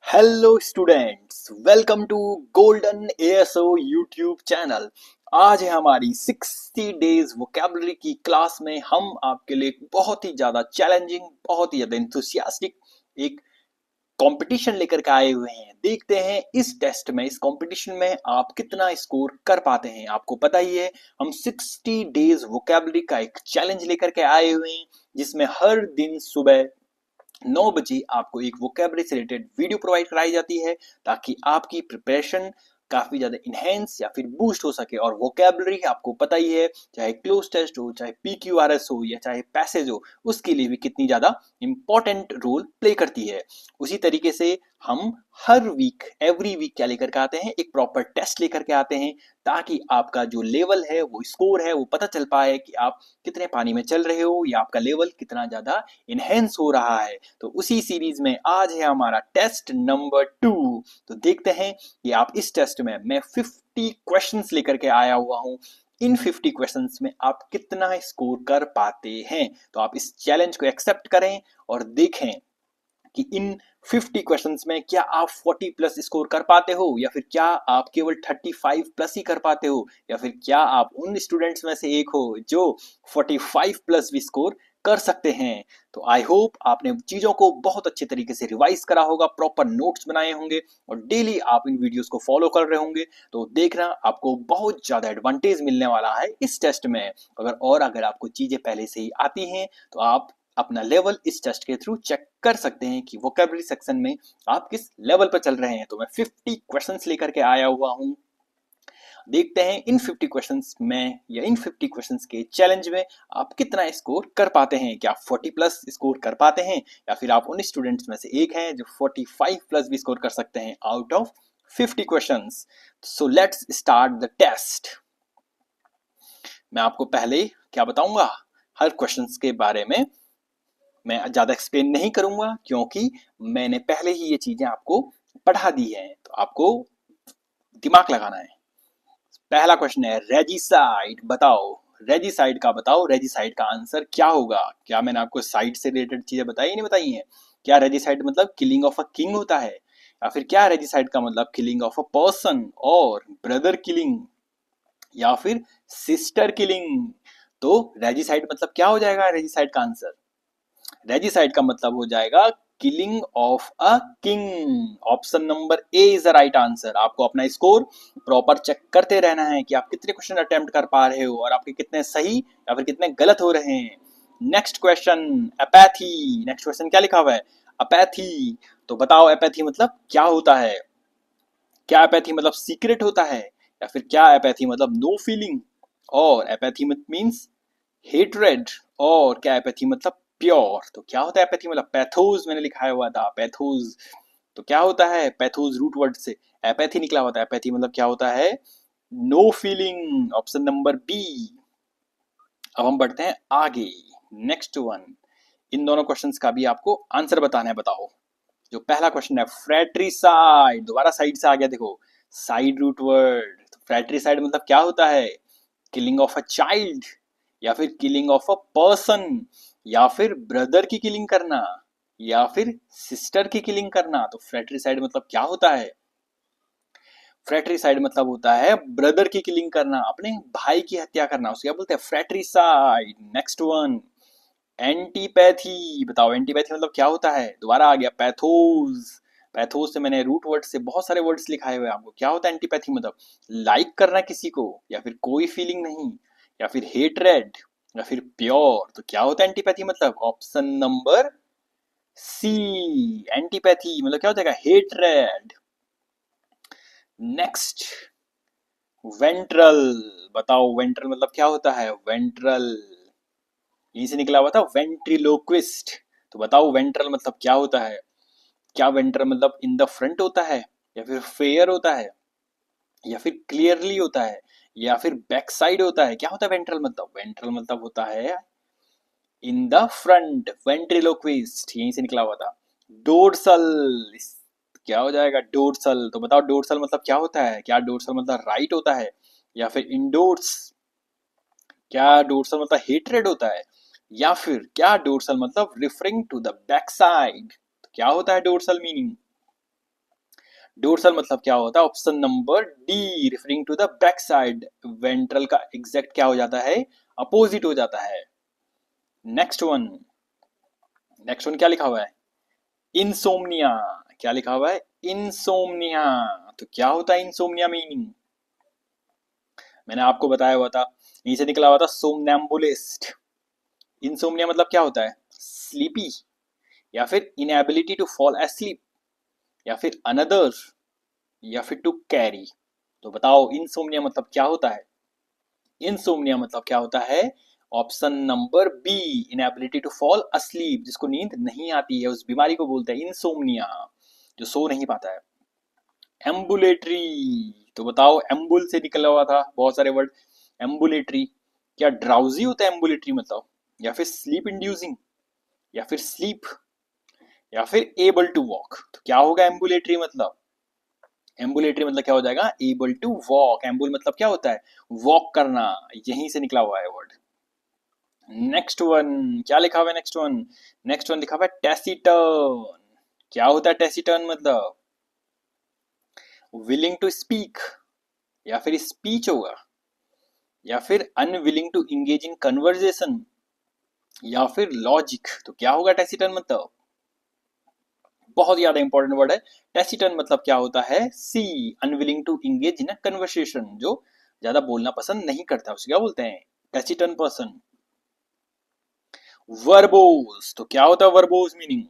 Hello students, welcome to golden ASO YouTube channel. आज है हमारी 60 डेज वोकैबुलरी की क्लास में हम आपके लिए एक बहुत ही ज्यादा चैलेंजिंग, बहुत ही ज्यादा इंथुसियास्टिक एक कंपटीशन लेकर के आए हुए हैं। देखते हैं इस टेस्ट में, इस कंपटीशन में आप कितना स्कोर कर पाते हैं। आपको पता ही है, हम 60 डेज वोकैबुलरी का एक चैलेंज लेकर के आए हुए हैं, जिसमें हर दिन सुबह 9 बजे आपको एक वोकैबुलरी से रिलेटेड वीडियो प्रोवाइड कराई जाती है, ताकि आपकी प्रिपरेशन काफी ज्यादा इनहेंस या फिर बूस्ट हो सके। और वोकैबुलरी आपको पता ही है, चाहे क्लोज टेस्ट हो, चाहे PQRS हो, या चाहे पैसेज हो, उसके लिए भी कितनी ज्यादा इंपॉर्टेंट रोल प्ले करती है। उसी तरीके से हम हर वीक, एवरी वीक क्या लेकर के आते हैं, एक प्रॉपर टेस्ट लेकर के आते हैं, ताकि आपका जो लेवल है, वो स्कोर है, वो पता चल पाए कि आप कितने पानी में चल रहे हो या आपका लेवल कितना ज्यादा इनहेंस हो रहा है। तो उसी सीरीज में आज है हमारा टेस्ट नंबर 2। तो देखते हैं कि आप इस टेस्ट में मैं 50 क्वेश्चंस लेकर के आया हुआ हूं, इन 50 क्वेश्चंस में आप कितना स्कोर कर पाते हैं। तो आप इस चैलेंज को एक्सेप्ट करें और देखें कि इन 50 क्वेश्चंस में क्या आप 40 प्लस स्कोर कर पाते हो, या फिर क्या आप केवल 35 प्लस ही कर पाते हो, या फिर क्या आप उन स्टूडेंट्स में से एक हो जो 45 प्लस भी स्कोर कर सकते हैं। तो आई होप आपने चीजों को बहुत अच्छे तरीके से रिवाइज करा होगा, प्रॉपर नोट्स बनाए होंगे और डेली आप इन वीडियोस को फॉलो कर रहे होंगे। तो देखना, आपको बहुत ज्यादा एडवांटेज मिलने वाला है इस टेस्ट में। अगर आपको चीजें पहले से ही आती हैं, तो आप अपना लेवल इस टेस्ट के थ्रू चेक कर सकते हैं कि वोकैबुलरी सेक्शन में आप किस लेवल पर चल रहे हैं। तो मैं 50 क्वेश्चंस लेकर के आया हुआ हूं। देखते हैं इन 50 क्वेश्चंस में, या इन 50 क्वेश्चंस के चैलेंज में आप कितना स्कोर कर पाते हैं। क्या आप 40 प्लस स्कोर कर पाते हैं, या फिर आप उन स्टूडेंट्स में से एक हैं जो 45 प्लस भी स्कोर कर सकते हैं out of 50 questions. So let's start the test. मैं आपको पहले क्या बताऊंगा, हर क्वेश्चंस के बारे में मैं ज्यादा एक्सप्लेन नहीं करूंगा, क्योंकि मैंने पहले ही ये चीजें आपको पढ़ा दी हैं। तो आपको दिमाग लगाना है। पहला क्वेश्चन है रेजिसाइड, बताओ रेजिसाइड का, बताओ रेजिसाइड का आंसर क्या होगा। क्या मैंने आपको साइड से रिलेटेड चीजें बताई नहीं बताई हैं? क्या रेजिसाइड मतलब किलिंग ऑफ अ किंग होता है, या फिर क्या रेजिसाइड का मतलब किलिंग ऑफ अ पर्सन, और ब्रदर किलिंग, या फिर सिस्टर किलिंग? तो रेजिसाइड मतलब क्या हो जाएगा? रेजिसाइड का आंसर, रेजिसाइड का मतलब हो जाएगा killing of a king. Option number A is the right answer. आपको अपना स्कोर प्रॉपर चेक करते रहना है कि आप कितने क्वेश्चन अटेम्प्ट कर पा रहे हो, और आपके कितने सही या फिर कितने गलत हो रहे हैं। Next question, apathy. Next question क्या लिखा हुआ है? अपैथी। तो बताओ अपैथी मतलब क्या होता है। क्या अपैथी मतलब सीक्रेट होता है, या फिर क्या अपैथी मतलब नो फीलिंग, और अपैथी मीन्स हेट्रेड, और क्या एपैथी मतलब प्योर? तो क्या होता है एपैथी मतलब? पैथोज मैंने लिखाया हुआ था, पैथोज। तो क्या होता है? पैथोज रूट वर्ड से एपैथी निकला हुआ था। एपैथी मतलब क्या होता है? No feeling. Option number B. अब हम बढ़ते हैं आगे। नेक्स्ट वन, इन दोनों क्वेश्चंस का भी आपको आंसर बताना है। बताओ, जो पहला क्वेश्चन है फ्रेट्रीसाइड, दोबारा साइड से आ गया, देखो साइड रूट वर्ड। तो फ्रेट्रीसाइड मतलब क्या होता है? किलिंग ऑफ अ चाइल्ड, या फिर किलिंग ऑफ अ पर्सन, या फिर ब्रदर की किलिंग करना, या फिर सिस्टर की किलिंग करना। तो फ्रेट्रीसाइड मतलब क्या होता है? फ्रेट्रीसाइड मतलब होता है ब्रदर की किलिंग करना, अपने भाई की हत्या करना, उसे क्या बोलते हैं? फ्रेट्रीसाइड। Next one, antipathy. बताओ एंटीपैथी मतलब क्या होता है? दोबारा आ गया पैथोज। पैथोज से मैंने रूट वर्ड से बहुत सारे वर्ड्स लिखाए हुए हैं आपको। क्या होता है एंटीपैथी मतलब? लाइक करना किसी को, या फिर कोई फीलिंग नहीं, या फिर हेटरेड, या फिर प्योर। तो क्या होता है एंटीपैथी मतलब? ऑप्शन नंबर सी। एंटीपैथी मतलब क्या हो जाएगा? हेटरेड। Next, ventral. बताओ वेंट्रल मतलब क्या होता है? वेंट्रल यहीं से निकला हुआ था, वेंट्रिलोक्विस्ट। तो बताओ वेंट्रल मतलब क्या होता है? क्या वेंट्रल मतलब इन द फ्रंट होता है, या फिर फेयर होता है, या फिर क्लियरली होता है, या फिर बैक साइड होता है? क्या होता है वेंट्रल मतलब? वेंट्रल मतलब होता है इन द फ्रंट, वेंट्रिलोक्विस्ट यहीं से निकला हुआ था। डोर्सल, क्या हो जाएगा? डोर्सल। तो बताओ डोर्सल मतलब क्या होता है? क्या डोर्सल मतलब राइट होता है, या फिर इंडोर्स? क्या डोर्सल मतलब हेट्रेड होता है, या फिर क्या डोर्सल मतलब referring to the back side? तो क्या होता है डोर्सल मीनिंग? डोर्सल मतलब क्या होता है? Option number D, referring to the back side. Ventral का एग्जैक्ट क्या हो जाता है? अपोजिट हो जाता है। नेक्स्ट वन, नेक्स्ट वन क्या लिखा हुआ है? इंसोम्निया। क्या लिखा हुआ है? इंसोम्निया। तो क्या होता है इंसोम्निया मीनिंग? मैंने आपको बताया हुआ था, नीचे निकला हुआ था सोमनैम्बुलिस्ट। इंसोम्निया मतलब क्या होता है? स्लीपी, या फिर इनएबिलिटी टू फॉल एस्लीप, या फिर अनदर, या फिर टू कैरी। तो बताओ इंसोम्निया मतलब क्या होता है? इंसोम्निया मतलब क्या होता है? Option number B, inability to fall asleep. जिसको नींद नहीं आती है उस बीमारी को बोलते हैं इंसोम्निया, जो सो नहीं पाता है। एम्बुलेटरी, तो बताओ, एम्बुल से निकला हुआ था बहुत सारे वर्ड। एम्बुलेटरी, क्या ड्राउजी होता है एम्बुलेटरी मतलब? या फिर स्लीप इंड्यूसिंग, या फिर स्लीप, या फिर एबल टू वॉक। तो क्या होगा एम्बुलेटरी मतलब? एम्बुलेटरी मतलब क्या हो जाएगा? Able to walk. एम्बुल मतलब क्या होता है? वॉक करना, यहीं से निकला हुआ है वर्ड। नेक्स्ट वन क्या लिखा हुआ है? नेक्स्ट वन, नेक्स्ट वन लिखा हुआ है टेसिटर्न। क्या होता है टेसिटर्न मतलब? विलिंग टू स्पीक, या फिर स्पीच होगा, या फिर unwilling to engage in conversation, या फिर लॉजिक। तो क्या होगा टेसिटर्न मतलब? बहुत ज्यादा इंपॉर्टेंट वर्ड है। टेसिटर्न मतलब क्या होता है? C, unwilling to engage in a conversation, जो ज्यादा बोलना पसंद नहीं करता, उसे क्या बोलते हैं? Taciturn person. वर्बोस, तो क्या होता है वर्बोस मीनिंग?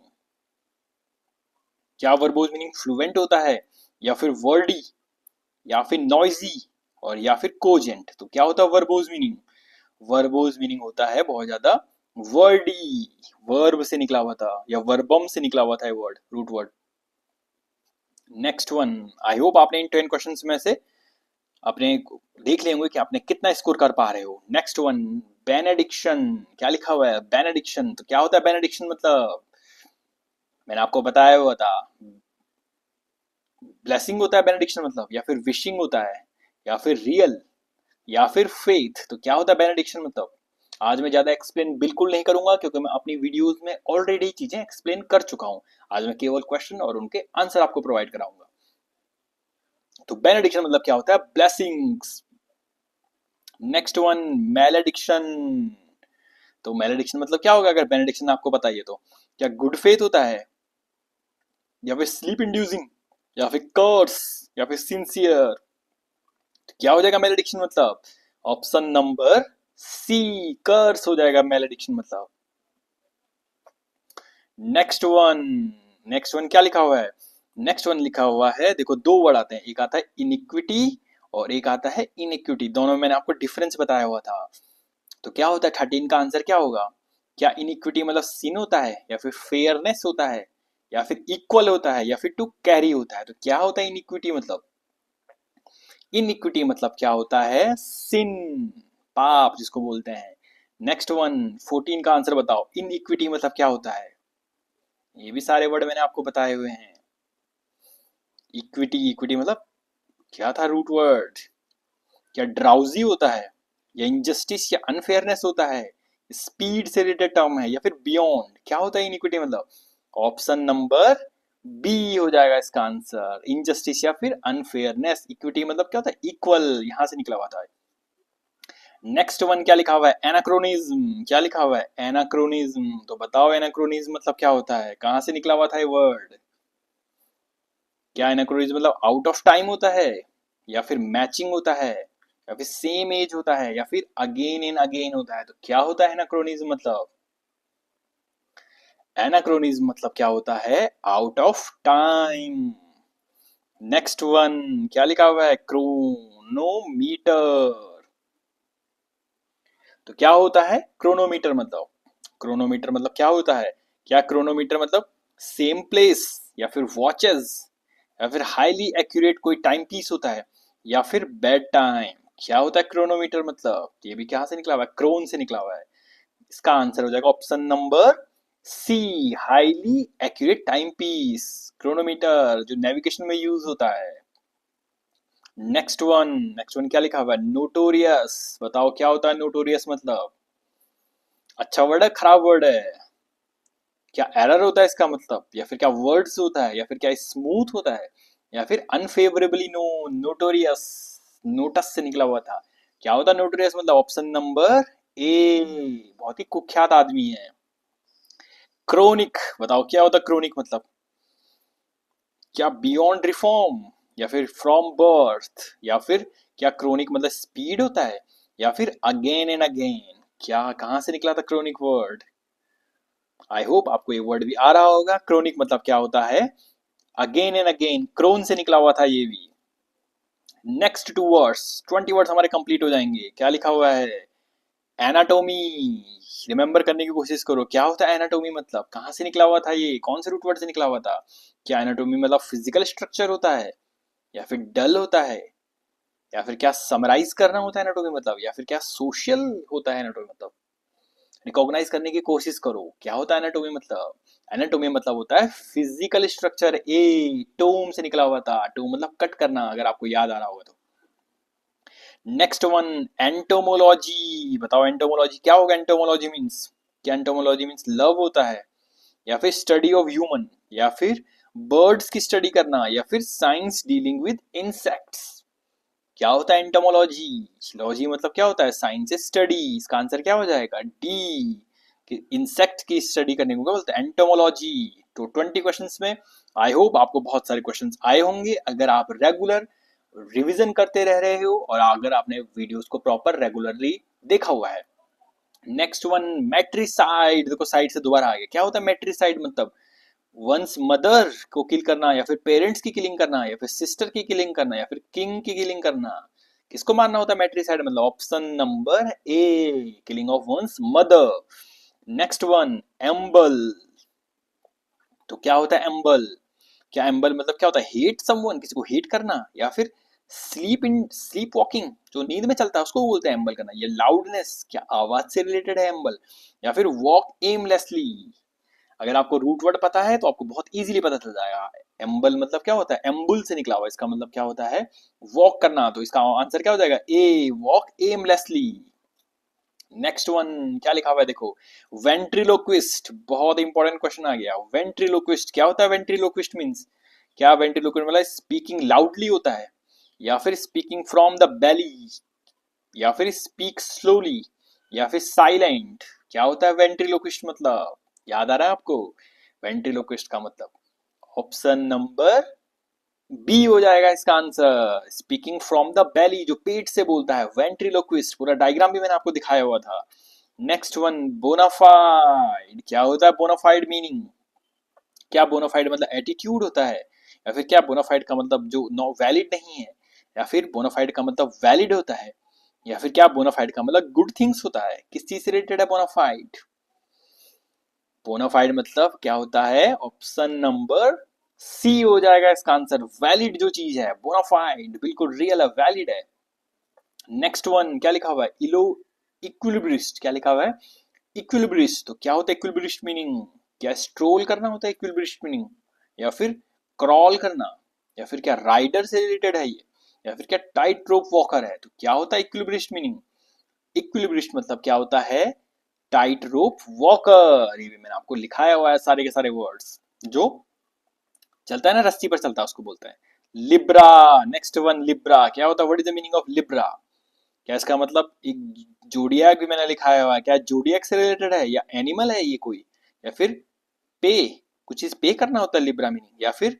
क्या वर्बोस मीनिंग फ्लुएंट होता है, या फिर वर्डी, या फिर नॉइजी, और या फिर कोजेंट? तो क्या होता है वर्बोस मीनिंग? वर्बोस मीनिंग होता है बहुत ज्यादा वर्डी। वर्ब से निकला हुआ था, या वर्बम से निकला हुआ था word, root word. Next one, I hope आपने इन 10 क्वेश्चंस में से अपने देख लिए होंगे कि आपने कितना स्कोर कर पा रहे हो। Next one, benediction. क्या लिखा हुआ है? बेनेडिक्शन। तो क्या होता है बेनेडिक्शन मतलब? मैंने आपको बताया हुआ था, ब्लेसिंग होता है बेनेडिक्शन मतलब, या फिर विशिंग होता है, या फिर रियल, या फिर फेथ। तो क्या होता है बेनेडिक्शन मतलब? आज मैं ज्यादा एक्सप्लेन बिल्कुल नहीं करूंगा, क्योंकि मैं अपनी वीडियोस में ऑलरेडी चीजें एक्सप्लेन कर चुका हूं। आज मैं केवल क्वेश्चन और उनके आंसर आपको प्रोवाइड कराऊंगा। तो बेनेडिक्शन मतलब क्या होता है? ब्लेसिंग्स। Next one, malediction. तो मैलेडिक्शन मतलब क्या होगा? अगर बेनेडिक्शन आपको बताइए तो क्या गुड फेथ होता है, या फिर स्लीप इंड्यूसिंग, या फिर कर्स, या फिर सिंसियर? तो क्या हो जाएगा मैलेडिक्शन मतलब? ऑप्शन नंबर सी, कर्स हो जाएगा मैलेडिक्शन मतलब। नेक्स्ट वन, नेक्स्ट वन क्या लिखा हुआ है? नेक्स्ट वन लिखा हुआ है, देखो दो वर्ड आते हैं, एक आता है इनिक्विटी और एक आता है इनिक्विटी। दोनों में मैंने आपको डिफरेंस बताया हुआ था। तो क्या होता है 13 का आंसर क्या होगा? क्या इनिक्विटी मतलब सिन होता है, या फिर फेयरनेस होता है, या फिर इक्वल होता है, या फिर टू कैरी होता है? तो क्या होता है इनिक्विटी मतलब? इनिक्विटी मतलब क्या होता है? सिन, पाप जिसको बोलते हैं। नेक्स्ट वन, 14 का आंसर बताओ, इनइक्विटी मतलब क्या होता है? ये भी सारे वर्ड मैंने आपको बताए हुए हैं। इक्विटी, इक्विटी मतलब क्या था रूट वर्ड? क्या ड्राउजी होता है, या इनजस्टिस, या अनफेयरनेस होता है, स्पीड से रिलेटेड टर्म है, या फिर बियॉन्ड? क्या होता है इनिक्विटी मतलब? ऑप्शन नंबर बी हो जाएगा इसका आंसर, इनजस्टिस या फिर अनफेयरनेस। इक्विटी मतलब क्या होता है? इक्वल, यहां से निकला हुआ था। नेक्स्ट वन क्या लिखा हुआ है? एनाक्रोनिज्म। क्या लिखा हुआ है? एनाक्रोनिज्म। तो बताओ एनाक्रोनिज्म मतलब क्या होता है? कहां से निकला हुआ था ये वर्ड? क्या एनाक्रोनिज्म मतलब आउट ऑफ टाइम होता है, या फिर मैचिंग होता है, या फिर सेम एज होता है, या फिर अगेन एंड अगेन होता है? तो क्या होता है एनाक्रोनिज्म मतलब? एनाक्रोनिज्म मतलब क्या होता है? Out of time. Next one क्या लिखा हुआ है? क्रोनोमीटर। तो क्या होता है क्रोनोमीटर मतलब? क्रोनोमीटर मतलब क्या होता है? क्या क्रोनोमीटर मतलब सेम प्लेस, या फिर वॉचेस, या फिर हाईली एक्यूरेट कोई टाइम पीस होता है, या फिर बेड टाइम? क्या होता है क्रोनोमीटर मतलब? ये भी कहां से निकला हुआ है? क्रोन से निकला हुआ है। इसका आंसर हो जाएगा option number C, highly accurate timepiece, chronometer, जो नेविगेशन में यूज होता है। नेक्स्ट वन, नेक्स्ट वन क्या लिखा हुआ है? नोटोरियस। बताओ क्या होता है नोटोरियस मतलब? अच्छा वर्ड है, खराब वर्ड है? क्या एरर होता है इसका मतलब, या फिर क्या वर्ड्स होता है, या फिर क्या स्मूथ होता है, या फिर अनफेवरेबली नोन, नोटोरियस, नोटस से निकला हुआ था। क्या होता है नोटोरियस मतलब? ऑप्शन नंबर ए, बहुत ही कुख्यात आदमी है। क्रोनिक, बताओ क्या होता है क्रोनिक मतलब? क्या बियॉन्ड रिफॉर्म, या फिर फ्रॉम बर्थ, या फिर क्या क्रोनिक मतलब स्पीड होता है, या फिर अगेन एंड अगेन? क्या कहां से निकला था क्रोनिक वर्ड? आई होप आपको ये वर्ड भी आ रहा होगा। क्रोनिक मतलब क्या होता है? अगेन एंड अगेन, क्रोन से निकला हुआ था ये भी। नेक्स्ट 2 वर्ड्स, 20 वर्ड्स हमारे कंप्लीट हो जाएंगे। क्या लिखा हुआ है? एनाटोमी। रिमेंबर करने की कोशिश करो, क्या होता है एनाटोमी मतलब? कहां से निकला हुआ था ये? कौन से रूट वर्ड से निकला हुआ था? क्या एनाटोमी मतलब फिजिकल स्ट्रक्चर होता है, या फिर डल होता है, या फिर क्या समराइज करना होता है एनाटोमी मतलब, या फिर क्या सोशल होता है एनाटोमी मतलब? रिकॉग्नाइज करने की कोशिश करो, क्या होता है एनाटोमी मतलब? एनाटोमी मतलब होता है फिजिकल स्ट्रक्चर। ए, टोम से निकला हुआ था। टोम मतलब कट करना, अगर आपको याद आ रहा होगा तो। Next one, entomology. बताओ एंटोमोलॉजी क्या होगा? एंटोमोलॉजी मीन्स क्या? एंटोमोलॉजी मीन्स लव होता है, या फिर स्टडी ऑफ ह्यूमन, या फिर बर्ड्स की स्टडी करना, या फिर साइंस डीलिंग विद इंसेक्ट्स? क्या होता है एंटोमोलॉजी? लॉजी मतलब क्या होता है? Science study. इसका आंसर क्या हो जाएगा? डी, कि इंसेक्ट की स्टडी करने को क्या बोलते हैं? एंटोमोलॉजी। तो 20 क्वेश्चंस में आई होप आपको बहुत सारे क्वेश्चंस आए होंगे, अगर आप रेगुलर रिवीजन करते रह रहे हो और अगर आपने वीडियोस को प्रॉपर रेगुलरली देखा हुआ है। Next one, matricide. देखो साइड से दोबारा आ गया। क्या होता है मेट्रिसाइड मतलब? वंस मदर को किल करना, या फिर पेरेंट्स की किलिंग करना, या फिर सिस्टर की किलिंग करना, या फिर किंग की किलिंग करना? किसको मारना होता है मेट्रिसाइड मतलब? Option number A, killing of one's mother. Next one, amble. तो क्या होता है एम्बल? क्या एम्बल मतलब क्या होता है? हेट समवन, किसी को हेट करना, या फिर स्लीप वॉकिंग, जो नींद में चलता है उसको बोलते हैं एम्बल करना। ये लाउडनेस, क्या आवाज से रिलेटेड है एम्बल? या फिर वॉक एमलेसली? अगर आपको रूट वर्ड पता है तो आपको बहुत इजीली पता चल जाएगा। एम्बल मतलब क्या होता है? एम्बुल से निकला हुआ, इसका मतलब क्या होता है? वॉक करना। तो इसका आंसर क्या हो जाएगा? ए, वॉक एमलेसली। नेक्स्ट वन, क्या लिखा हुआ है देखो, वेंट्रिलोक्विस्ट। बहुत इंपॉर्टेंट क्वेश्चन आ गया। वेंट्रिलोक्विस्ट क्या होता है? वेंट्रिलोक्विस्ट मींस क्या? वेंट्रिलोक्विस्ट मतलब स्पीकिंग लाउडली होता है, या फिर स्पीकिंग फ्रॉम द बेली, या फिर स्पीक स्लोली, या फिर साइलेंट? क्या होता है वेंट्रिलोक्विस्ट मतलब? याद आ रहा है आपको वेंट्रिलोक्विस्ट का मतलब? ऑप्शन नंबर बी हो जाएगा इसका answer, speaking from the belly, जो पेट से बोलता है, वेंट्रिलोक्विस्ट। पूरा डायग्राम भी मैंने आपको दिखाया हुआ था। Next one, bona fide. क्या होता है बोनाफाइड मीनिंग? क्या बोनाफाइड मतलब एटीट्यूड होता है, या फिर क्या बोनाफाइड का मतलब जो नो वैलिड नहीं है, या फिर बोनाफाइड का मतलब वैलिड होता है, या फिर क्या बोनाफाइड का मतलब गुड थिंग्स होता है? किस चीज से रिलेटेड है बोनाफाइड? बोनाफाइड मतलब क्या होता है? ऑप्शन नंबर सी हो जाएगा इसका आंसर, वैलिड जो चीज है बोनाफाइड, बिल्कुल रियल है, वैलिड है। नेक्स्ट वन, क्या लिखा हुआ है? इलो इक्विलिब्रिस्ट। क्या लिखा हुआ है? इक्विलिब्रिस्ट। तो क्या होता है इक्विलिब्रिस्ट मीनिंग? क्या स्ट्रोल करना होता है इक्विलिब्रिस्ट मीनिंग, या फिर क्रॉल करना, या फिर क्या राइडर से रिलेटेड है ये, या फिर क्या टाइट रोप वॉकर है? तो क्या होता है इक्विलिब्रिस्ट मीनिंग? इक्विलिब्रिस्ट मतलब क्या होता है? टाइट रोप वॉकर। ये भी मैंने आपको लिखाया हुआ है सारे के सारे वर्ड्स। जो चलता है ना रस्सी पर चलता है उसको बोलते हैं लिब्रा। नेक्स्ट वन, लिब्रा क्या होता है? What is the meaning of Libra? क्या इसका मतलब एक जोडियक भी मैंने लिखाया हुआ है, क्या जोडियक से रिलेटेड है, या एनिमल है ये कोई, या फिर पे, कुछ चीज पे करना होता है लिब्रा मीनिंग, या फिर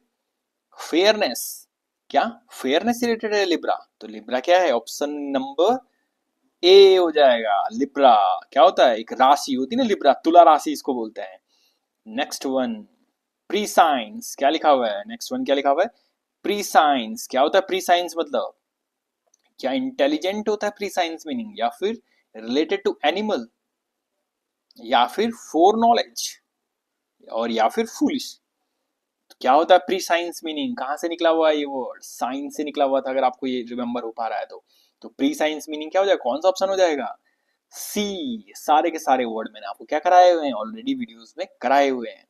फेयरनेस? क्या फेयरनेस से रिलेटेड है लिब्रा? तो लिब्रा क्या है? ऑप्शन नंबर ए हो जाएगा लिब्रा। क्या होता है? एक राशि होती है ना लिब्रा, तुला राशि इसको बोलते हैं। Next one, pre science. क्या लिखा हुआ है? नेक्स्ट वन क्या लिखा हुआ है? Pre science. क्या होता है प्री साइंस मतलब? क्या इंटेलिजेंट होता है प्री साइंस मीनिंग, या फिर रिलेटेड टू एनिमल, या फिर फोर नॉलेज, और या फिर फूलिश? तो क्या होता है प्री साइंस मीनिंग? कहां से निकला हुआ है ये वर्ड? साइंस से निकला हुआ था, अगर आपको ये रिमेंबर हो पा रहा है तो प्री साइंस मीनिंग क्या हो जाएगा? कौन सा ऑप्शन हो जाएगा? सी। सारे के सारे वर्ड मैंने आपको क्या कराए हुए हैं? ऑलरेडी वीडियोस में कराए हुए हैं।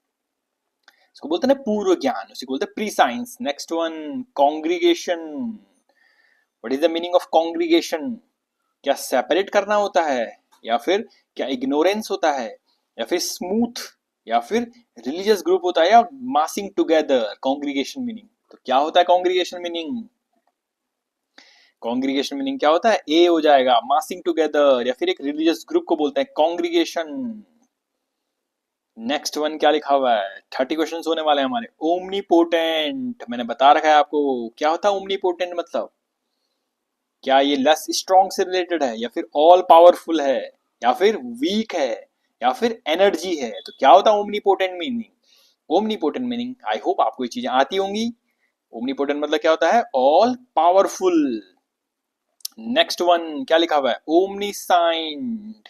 इसको बोलते हैं ना पूर्व ज्ञान, उसी को बोलते हैं pre science. Next one, congregation. What is the meaning of congregation? क्या सेपरेट करना होता है, या फिर क्या इग्नोरेंस होता है, या फिर स्मूथ, या फिर रिलीजियस ग्रुप होता है, या मासिंग टुगेदर? कॉन्ग्रीगेशन मीनिंग तो तो क्या होता है कॉन्ग्रीगेशन मीनिंग? कॉन्ग्रीगेशन मीनिंग क्या होता है? ए हो जाएगा, मासिंग टुगेदर, या फिर एक रिलीजियस ग्रुप को बोलते हैं कॉन्ग्रीगेशन। नेक्स्ट वन क्या लिखा हुआ है? 30 क्वेश्चन होने वाले हैं हमारे। ओमनीपोटेंट, मैंने बता रखा है आपको क्या होता है ओमनीपोटेंट मतलब। क्या ये लेस स्ट्रॉन्ग से रिलेटेड है, या फिर ऑल पावरफुल है, या फिर वीक है, या फिर एनर्जी है? तो क्या होता है omnipotent meaning? Omnipotent meaning I hope आपको ये चीजें आती होंगी। ओमनीपोटेंट मतलब क्या होता है? All powerful. नेक्स्ट वन क्या लिखा हुआ है? ओमनीसाइंड।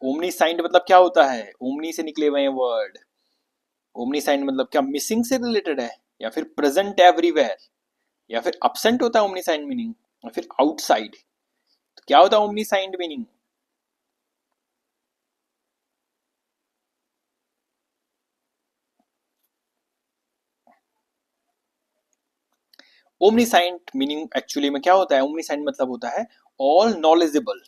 ओमनीसाइंड मतलब क्या होता है? ओमनी से निकले हुए हैं वर्ड। ओमनीसाइंड मतलब क्या मिसिंग से रिलेटेड है, या फिर प्रेजेंट एवरीवेयर, या फिर absent होता है ओमनीसाइंड मीनिंग, या फिर आउटसाइड? तो क्या होता है ओमनीसाइंड मीनिंग? ओमनीसाइंड मीनिंग एक्चुअली में क्या होता है? ओमनीसाइंड मतलब होता है ऑल नॉलेजेबल।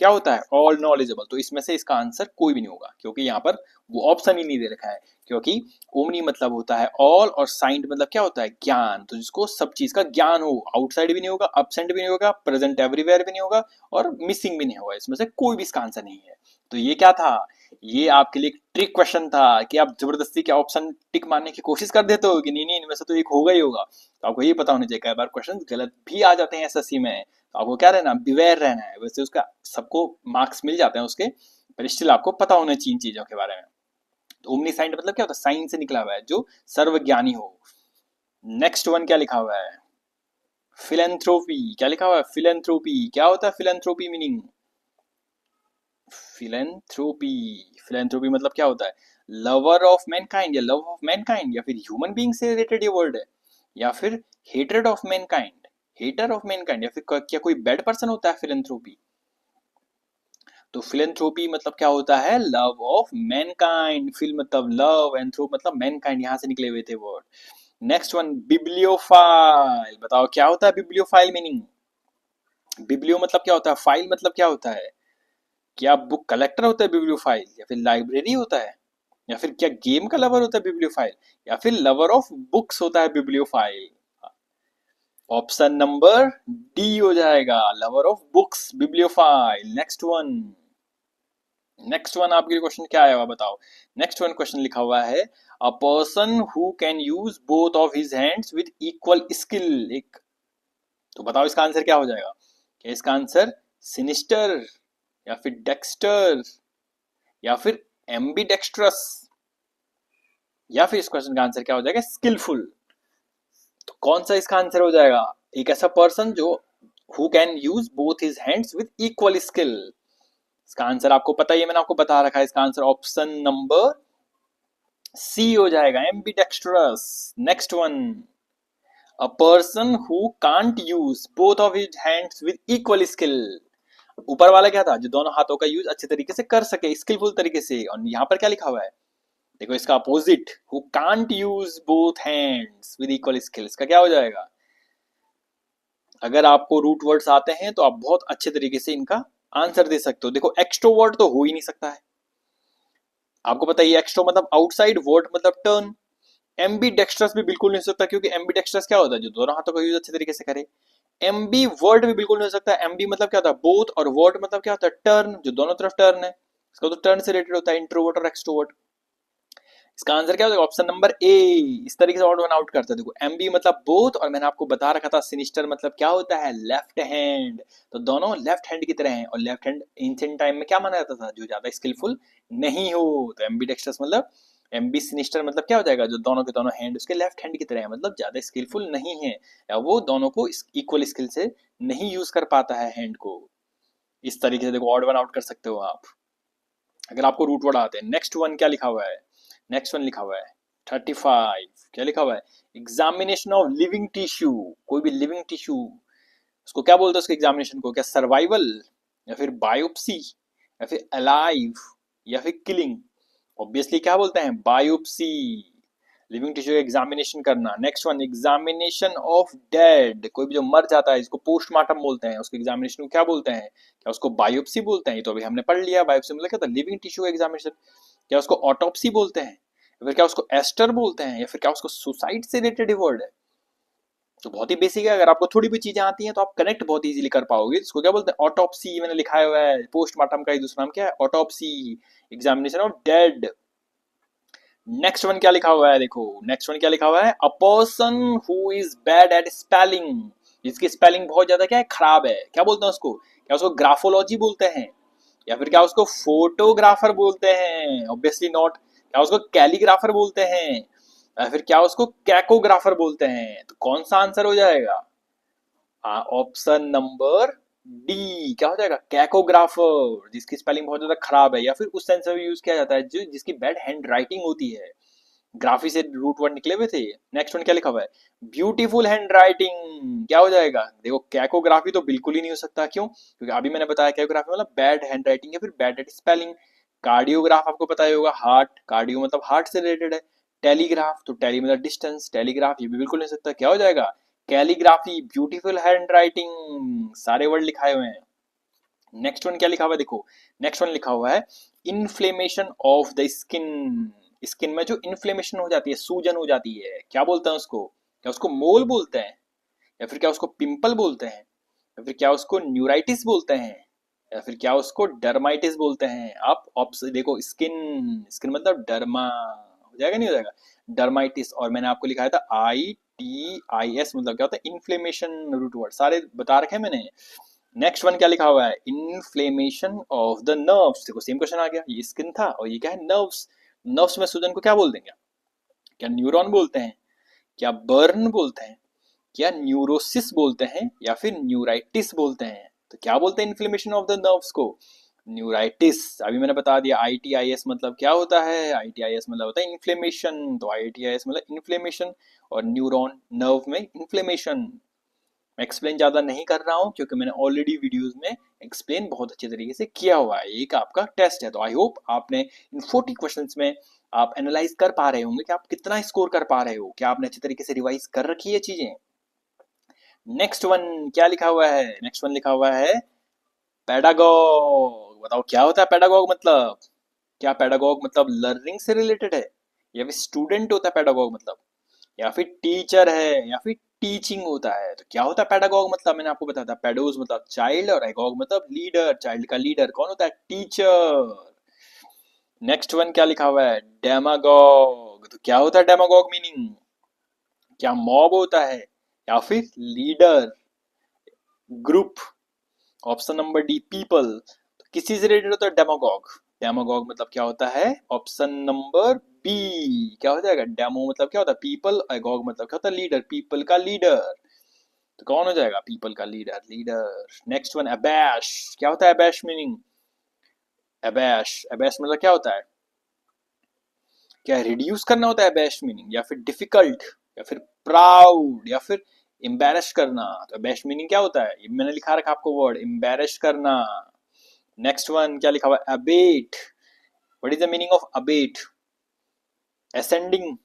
क्या होता है? All knowledgeable. तो इसमें से इसका आंसर कोई भी नहीं होगा, क्योंकि यहाँ पर वो ऑप्शन ही नहीं दे रखा है। क्योंकि ओमनी मतलब होता है ऑल, और साइंड मतलब क्या होता है? ज्ञान। तो जिसको सब चीज का ज्ञान हो, आउटसाइड भी नहीं होगा, अपसेंट भी नहीं होगा, प्रेजेंट एवरीवेयर भी नहीं होगा, और मिसिंग भी नहीं होगा। इसमें से कोई भी इसका आंसर नहीं है। तो ये क्या था? ये आपके लिए एक ट्रिक क्वेश्चन था कि आप जबरदस्ती क्या ऑप्शन टिक मारने की कोशिश कर देते हो कि नहीं नहीं इनमें से तो एक होगा ही होगा। तो आपको ये पता होना चाहिए, कई बार क्वेश्चन गलत भी आ जाते हैं एसएससी में। तो आपको क्या रहना, बिवेयर रहना है। वैसे उसका सबको मार्क्स मिल जाते हैं उसके, पर स्टिल आपको पता होना चाहिए इन चीजों के बारे में। तो ओमनीसाइंड मतलब क्या होता है? साइंस से निकला हुआ है, जो सर्वज्ञानी हो। नेक्स्ट वन क्या लिखा हुआ है? फिलेंथ्रोपी। क्या लिखा हुआ है? फिलेंथ्रोपी। क्या होता है फिलेंथ्रोपी मीनिंग? फिलेंथ्रोपी, फिलेंथ्रोपी मतलब क्या होता है? लवर ऑफ मैनकाइंड, या लव ऑफ मैनकाइंड, या फिर ह्यूमन बीइंग से रिलेटेड ये वर्ड है, या फिर hatred of mankind, hater of mankind, या फिर क्या कोई बैड पर्सन होता है फिलेंथ्रोपी? तो फिलेंथ्रोपी मतलब क्या होता है? Love of Mankind. फिल मतलब लव, एंथ्रोप मतलब मैनकाइंड, यहां से निकले हुए थे वर्ड। Next one bibliophile. बताओ क्या होता है बिब्लियोफाइल मीनिंग? बिब्लियो मतलब क्या होता है? फाइल मतलब क्या होता है? क्या बुक कलेक्टर होता है बिब्लियोफाइल, या फिर लाइब्रेरी होता है, या फिर क्या गेम का लवर होता है बिब्लियोफाइल, या फिर लवर ऑफ बुक्स होता है बिब्लियोफाइल? ऑप्शन नंबर डी हो जाएगा, lover of books bibliophile. Next one, next one आपके क्वेश्चन क्या आया हुआ बताओ? नेक्स्ट वन क्वेश्चन लिखा हुआ है, a person who can use both of his hands with equal skill. एक, तो बताओ इसका आंसर क्या हो जाएगा? क्या इसका आंसर सिनिस्टर, या फिर डेक्स्टर, या फिर एम्बीडेक्स्ट्रस, या फिर इस क्वेश्चन का आंसर क्या हो जाएगा? स्किलफुल। तो कौन सा इसका आंसर हो जाएगा? एक ऐसा पर्सन जो who can use both his hands with equal skill. इसका आंसर आपको पता ही है, मैंने आपको बता रखा है। इसका आंसर ऑप्शन नंबर सी हो जाएगा, ambidextrous. Next one, a person who can't use both of his hands with equal skill. ऊपर वाला क्या था? जो दोनों हाथों का यूज अच्छे तरीके से कर सके, स्किलफुल तरीके से। और यहाँ पर क्या लिखा हुआ है? देखो इसका opposite, who can't use both hands with equal skill. इसका क्या हो जाएगा? अगर आपको रूट वर्ड्स आते हैं तो आप बहुत अच्छे तरीके से इनका आंसर दे सकते हो। देखो एक्सट्रोवर्ट तो हो ही नहीं सकता है, आपको पता है एक्स्ट्रो मतलब आउटसाइड, वर्ड मतलब टर्न। एम्बी डेक्स्ट्रस भी बिल्कुल नहीं हो सकता, क्योंकि एम्बी डेक्स्ट्रस क्या होता है? जो दोनों हाथों का यूज अच्छे तरीके से करे। एमबी वर्ड भी बिल्कुल नहीं हो सकता। एमबी मतलब क्या होता है? बोथ। और वर्ड मतलब क्या होता है? टर्न, जो दोनों तरफ टर्न है। इसका तो टर्न से रिलेटेड होता है, इंट्रोवर्ट और एक्सट्रोवर्ट। इसका आंसर क्या हो जाएगा? ऑप्शन नंबर ए। इस तरीके से ऑड वन आउट करता है। देखो एमबी मतलब बोथ, और मैंने आपको बता रखा था सिनिस्टर मतलब क्या होता है? Left hand. तो दोनों लेफ्ट हैंड की तरह हैं, और लेफ्ट हैंड एंशिएंट टाइम में क्या माना जाता था? जो ज्यादा स्किलफुल नहीं हो। तो एमबी डेक्स्ट्रस मतलब, एमबी सिनिस्टर मतलब क्या हो जाएगा? जो दोनों के दोनों हैंड उसके लेफ्ट हैंड की तरह है, मतलब ज्यादा स्किलफुल नहीं है, या वो दोनों को इक्वल स्किल से नहीं यूज कर पाता है हैंड को। इस तरीके से देखो ऑड वन आउट कर सकते हो आप, अगर आपको रूट वर्ड आते हैं। नेक्स्ट वन क्या लिखा हुआ है? नेक्स्ट वन लिखा हुआ है 35। क्या लिखा हुआ है? Examination of living tissue. कोई भी लिविंग टिश्यू, उसको क्या बोलते हैं? उसके एग्जामिनेशन को क्या सर्वाइवल, या फिर बायोप्सी, या फिर अलाइव, या फिर किलिंग? ऑब्वियसली क्या बोलते हैं? बायोप्सी। लिविंग टिश्यू का एग्जामिनेशन करना। Next one, examination of dead. कोई भी जो मर जाता है, इसको पोस्टमार्टम बोलते हैं, उसके एग्जामिनेशन को क्या बोलते हैं? क्या उसको बायोप्सी बोलते हैं? ये तो अभी हमने पढ़ लिया। बायोप्सी मतलब क्या था? लिविंग टिश्यू का एग्जामिनेशन। क्या उसको ऑटोप्सी बोलते हैं, या फिर क्या उसको एस्टर बोलते हैं, या फिर क्या उसको सुसाइड से रिलेटेड वर्ड है? तो बहुत ही बेसिक है, अगर आपको थोड़ी भी चीजें आती हैं तो आप कनेक्ट बहुत इजीली कर पाओगे। इसको क्या बोलते हैं, ऑटोप्सी मैंने लिखा हुआ है, पोस्टमार्टम का ही दूसरा नाम क्या है, autopsy, examination of dead. Next one क्या लिखा हुआ है, देखो नेक्स्ट वन क्या लिखा हुआ है, a person who is bad at spelling, जिसकी स्पेलिंग बहुत ज्यादा क्या है, खराब है, क्या बोलते हैं उसको, क्या उसको ग्राफोलॉजी बोलते हैं, या फिर क्या उसको फोटोग्राफर बोलते हैं, ऑब्वियसली नॉट, क्या उसको कैलीग्राफर बोलते हैं, या फिर क्या उसको कैकोग्राफर बोलते हैं। तो कौन सा आंसर हो जाएगा, ऑप्शन नंबर डी, क्या हो जाएगा, कैकोग्राफर, जिसकी स्पेलिंग बहुत ज्यादा खराब है, या फिर उस सेंस में यूज किया जाता है जो जिसकी बैड हैंड राइटिंग होती है। ग्राफी से रूट वर्ड निकले हुए थे। नेक्स्ट वन क्या लिखा हुआ है, ब्यूटीफुल हैंड राइटिंग, क्या हो जाएगा, देखो कैकोग्राफी तो बिल्कुल ही नहीं हो सकता, क्यों, क्योंकि अभी मैंने बताया कैकोग्राफी मतलब बैड हैंड राइटिंग या फिर बैड एट स्पेलिंग। कार्डियोग्राफ आपको पता ही होगा, हार्ट, कार्डियो मतलब हार्ट से रिलेटेड है। टेलीग्राफ, तो टेली मतलब डिस्टेंस, टेलीग्राफ ये भी बिल्कुल नहीं हो सकता, क्या हो जाएगा, कैलीग्राफी, ब्यूटीफुल हैंड राइटिंग, सारे वर्ड लिखाए हुए हैं। नेक्स्ट वन क्या लिखा हुआ है, देखो नेक्स्ट वन लिखा हुआ है, inflammation of the skin, skin में जो इन्फ्लेमेशन हो जाती है, सूजन हो जाती है, क्या बोलते हैं उसको, क्या उसको मोल बोलते हैं, या फिर क्या उसको पिंपल बोलते हैं, या फिर क्या उसको न्यूराइटिस बोलते हैं, या फिर क्या उसको डर्माइटिस बोलते हैं। आप देखो स्किन, स्किन मतलब डर्मा, हो जाएगा नहीं हो जाएगा, डर्माइटिस, और मैंने आपको लिखाया था ITIS मतलब क्या होता है, इन्फ्लेमेशन, रूट वर्ड सारे बता रखे हैं मैंने। नेक्स्ट वन क्या लिखा हुआ है, इन्फ्लेमेशन ऑफ द नर्व्स, देखो सेम क्वेश्चन आ गया, ये स्किन था और ये क्या है, नर्व्स, नर्व्स में सूजन को क्या बोल देंगे, क्या न्यूरॉन बोलते हैं, क्या बर्न बोलते हैं, क्या न्यूरोसिस बोलते हैं, या फिर न्यूराइटिस बोलते हैं। तो क्या बोलते हैं इन्फ्लेमेशन ऑफ द नर्व्स को, न्यूराइटिस। अभी मैंने बता दिया ITIS मतलब क्या होता है, ITIS मतलब होता है इन्फ्लेमेशन, तो ITIS मतलब इन्फ्लेमेशन, और न्यूरॉन नर्व में इन्फ्लेमेशन। मैं एक्सप्लेन ज्यादा नहीं कर रहा हूं क्योंकि मैंने ऑलरेडी वीडियोस में एक्सप्लेन बहुत अच्छे तरीके से किया हुआ है, एक आपका टेस्ट है, तो आई होप आपने इन 40 क्वेश्चंस में आप एनालाइज कर पा रहे होंगे कि आप कितना स्कोर कर पा रहे हो, क्या आपने अच्छे तरीके से रिवाइज कर रखी है चीजें। नेक्स्ट वन क्या लिखा हुआ है, नेक्स्ट वन लिखा हुआ है पेडागॉग, बताओ क्या होता है पेडागॉग मतलब, क्या पेडागॉग मतलब लर्निंग से रिलेटेड है, या फिर स्टूडेंट होता है पेडागॉग मतलब, या फिर टीचर है, या फिर टीचिंग होता है। तो क्या होता है पेडागॉग मतलब, मैंने आपको बताया था, पेडोज मतलब चाइल्ड और एगॉग मतलब लीडर, चाइल्ड का लीडर कौन होता है, टीचर। नेक्स्ट वन क्या लिखा हुआ है, डेमागॉग, तो क्या होता है डेमागॉग मीनिंग, क्या मॉब होता है, या फिर leader, group, option number D people. तो किसी से रिलेटेड होता है डेमागॉग, डेमागॉग मतलब क्या होता है, ऑप्शन नंबर बी, क्या हो जाएगा, डेमो मतलब क्या होता है पीपल, एगॉग मतलब क्या होता है लीडर, पीपल का लीडर। तो कौन हो जाएगा, पीपल का लीडर, लीडर। नेक्स्ट वन अबैश, क्या होता है अबैश मीनिंग, अबैश, अबैश मतलब क्या होता है, क्या रिड्यूस करना होता है अबैश मीनिंग, या फिर डिफिकल्ट, या फिर प्राउड, या फिर एम्बैरस करना। तो अबैश मीनिंग क्या होता है, ये मैंने लिखा रखा आपको वर्ड, एम्बैरस करना। नेक्स्ट वन क्या लिखा हुआ है, abate, what is the meaning of abate, ascending,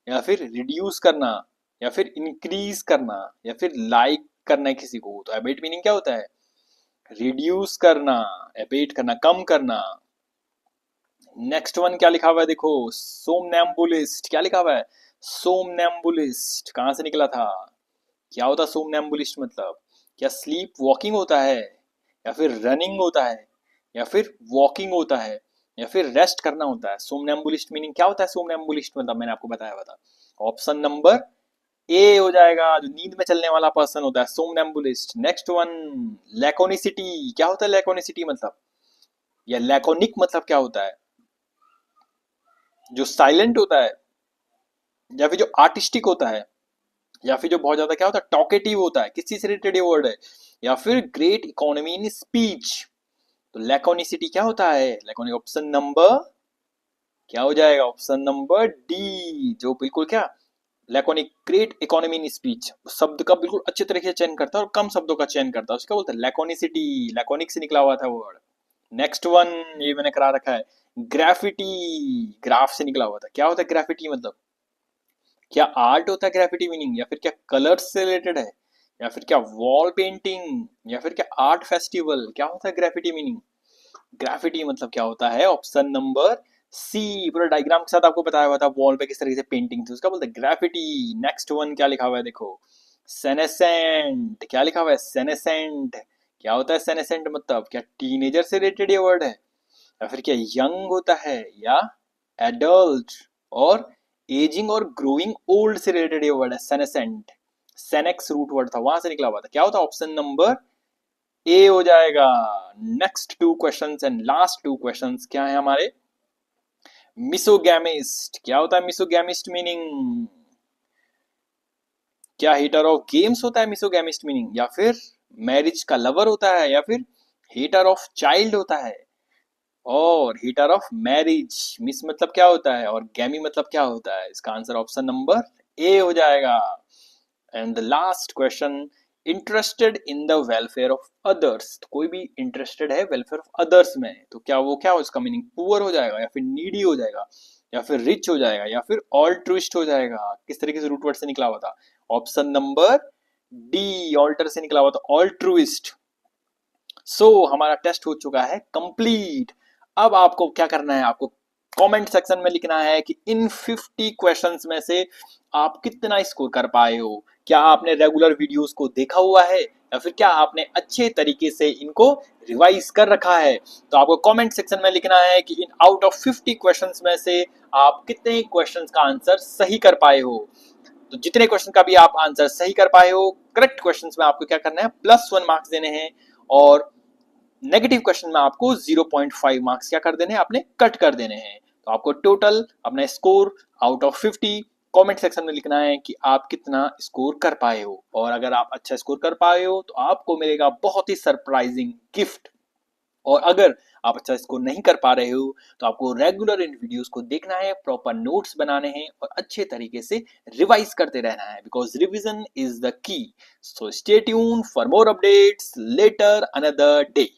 या फिर रिड्यूस करना, या फिर इंक्रीज करना, या फिर लाइक करना है किसी को। तो अबेट मीनिंग क्या होता है, रिड्यूस करना, अबेट करना, कम करना। नेक्स्ट वन क्या लिखा हुआ है, देखो सोमनैम्बुलिस्ट, क्या लिखा हुआ है, सोमनैम्बुलिस्ट कहां से निकला था, क्या होता है सोमनैम्बुलिस्ट मतलब, क्या स्लीप वॉकिंग होता है, या फिर रनिंग होता है, या फिर वॉकिंग होता है, या फिर रेस्ट करना होता है। सोमनैम्बुलिस्ट मीनिंग क्या होता है, सोमनैम्बुलिस्ट मतलब मैंने आपको बताया हुआ था, ऑप्शन नंबर ए हो जाएगा, जो नींद में चलने वाला पर्सन होता है सोमनैम्बुलिस्ट। नेक्स्ट वन लैकोनिसिटी, क्या होता है लैकोनिसिटी मतलब, या लैकोनिक मतलब क्या होता है, जो साइलेंट होता है, या फिर जो आर्टिस्टिक होता है, या फिर जो बहुत ज्यादा क्या होता है टॉकेटिव होता है, किस चीज से रिलेटेड ये वर्ड है, या फिर ग्रेट इकोनॉमी इन स्पीच। तो लैकोनिसिटी क्या होता है, लैकोनिक ऑप्शन नंबर क्या हो जाएगा, ऑप्शन नंबर डी, जो बिल्कुल क्या, laconic, great economy in speech, शब्द का बिल्कुल अच्छे तरीके से चयन करता है और कम शब्दों का चयन करता है, उसका बोलते हैं लैकोनिसिटी, लैकोनिक से निकला हुआ था वर्ड। नेक्स्ट वन ये मैंने करा रखा है, ग्राफिटी, ग्राफ से निकला हुआ था, क्या होता है ग्राफिटी मतलब, क्या आर्ट होता है ग्राफिटी मीनिंग, या फिर क्या कलर्स से रिलेटेड है, या फिर क्या वॉल पेंटिंग, या फिर क्या आर्ट फेस्टिवल, क्या होता है ग्राफिटी मीनिंग, ग्राफिटी मतलब क्या होता है, ऑप्शन नंबर सी, पूरा डायग्राम के साथ आपको बताया हुआ था वॉल पे किस तरीके से पेंटिंग थी, उसका बोलते हैं ग्राफिटी। नेक्स्ट वन क्या लिखा हुआ है देखो, सेनेसेंट, क्या लिखा हुआ है? सेनेसेंट। क्या होता है सेनेसेंट? मतलब क्या टीनेजर से रिलेटेड ये वर्ड है, या फिर क्या यंग होता है, या एडल्ट, और एजिंग और ग्रोइंग ओल्ड से रिलेटेड ये वर्ड है सेनेसेंट। सेनेक्स रूट वर्ड था, वहां से निकला हुआ था। क्या होता है? ऑप्शन नंबर ए हो जाएगा। Next two questions and last two questions क्या है हमारे? मिसोगैमिस्ट। क्या होता है मिसोगैमिस्ट मीनिंग? क्या हीटर ऑफ गेम्स होता है मिसोगैमिस्ट मीनिंग, या फिर मैरिज का लवर होता है, या फिर हीटर ऑफ चाइल्ड होता है, और हीटर ऑफ मैरिज? मिस मतलब क्या होता है और गैमी मतलब क्या होता है? इसका आंसर ऑप्शन नंबर ए हो जाएगा। And the last question, interested in the welfare of others. तो कोई भी इंटरेस्टेड है वेलफेयर ऑफ अदर्स में, तो क्या वो क्या हो, इसका मीनिंग पुअर हो जाएगा, या फिर नीडी हो जाएगा, या फिर रिच हो जाएगा, या फिर ऑल्ट्रुइस्ट हो जाएगा? किस तरीके से रूट वर्ड से निकला हुआ था? ऑप्शन नंबर डी, ऑल्टर से निकला हुआ था, ऑल्ट्रुइस्ट। हमारा टेस्ट हो चुका है कंप्लीट। अब आपको क्या करना है? आपको कमेंट सेक्शन में लिखना है कि इन 50 क्वेश्चंस में से आप कितना स्कोर कर पाए हो। क्या आपने रेगुलर वीडियोस को देखा हुआ है, या फिर क्या आपने अच्छे तरीके से इनको रिवाइज कर रखा है? तो आपको कमेंट सेक्शन में लिखना है कि इन आउट ऑफ 50 क्वेश्चंस में से आप कितने क्वेश्चंस का आंसर सही कर पाए हो। तो जितने क्वेश्चन का भी आप आंसर सही कर पाए हो, करेक्ट क्वेश्चंस में आपको क्या करना है? +1 मार्क्स देने हैं, और नेगेटिव क्वेश्चन में आपको 0.5 मार्क्स क्या कर देने हैं? आपने कट कर देने हैं। तो आपको टोटल अपना score out of 50 comment section में लिखना है कि आप कितना स्कोर कर पाए हो, और अगर आप अच्छा स्कोर कर पाए हो तो आपको मिलेगा बहुत ही सरप्राइजिंग गिफ्ट। और अगर आप अच्छा स्कोर नहीं कर पा रहे हो तो आपको रेगुलर इन वीडियोस को देखना है, प्रॉपर नोट्स बनाने हैं, और अच्छे तरीके से रिवाइज करते रहना है, because revision is the key. So stay tune for more updates later another day.